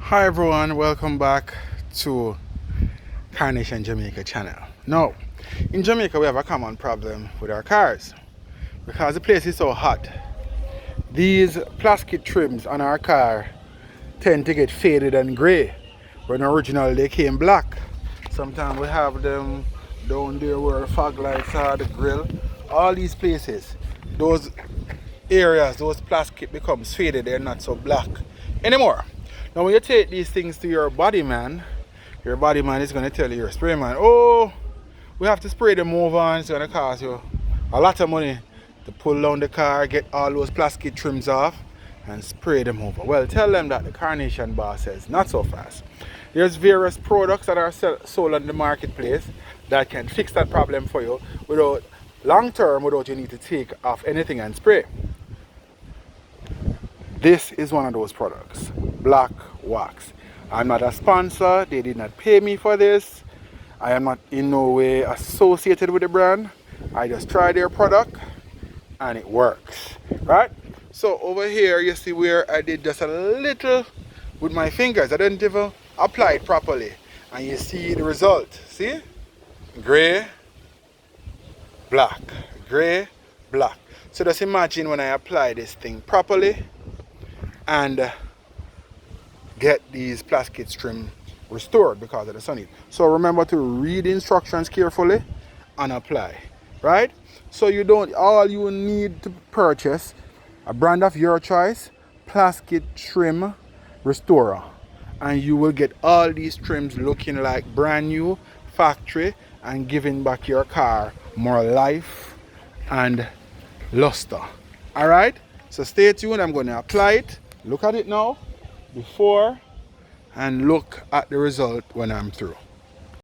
Hi everyone, welcome back to Carnation Jamaica channel. Now, in Jamaica we have a common problem with our cars because the place is so hot. These plastic trims on our car tend to get faded and grey when originally they came black. Sometimes we have them down there where the fog lights are, the grill, all these places. Those areas, those plastic becomes faded, they're not so black anymore. Now when you take these things to your body man is going to tell your spray man, oh, we have to spray them over and it's going to cost you a lot of money to pull down the car, get all those plastic trims off and spray them over. Well, tell them that the Carnation boss says not so fast. There's various products that are sold on the marketplace that can fix that problem for you without long term, without you need to take off anything and spray. This is one of those products, Black Wax. I'm not a sponsor, they did not pay me for this. I am not in no way associated with the brand. I just tried their product and it works, right? So over here you see where I did just a little with my fingers. I didn't even apply it properly. And you see the result, see? Gray, black, gray, black. So just imagine when I apply this thing properly and get these plastic trim restored because of the sun heat. So remember to read the instructions carefully and apply, right? So all you need to purchase a brand of your choice, plastic trim restorer, and you will get all these trims looking like brand new factory and giving back your car more life and luster. All right, so stay tuned. I'm going to apply it. Look at it now before and look at the result when I'm through.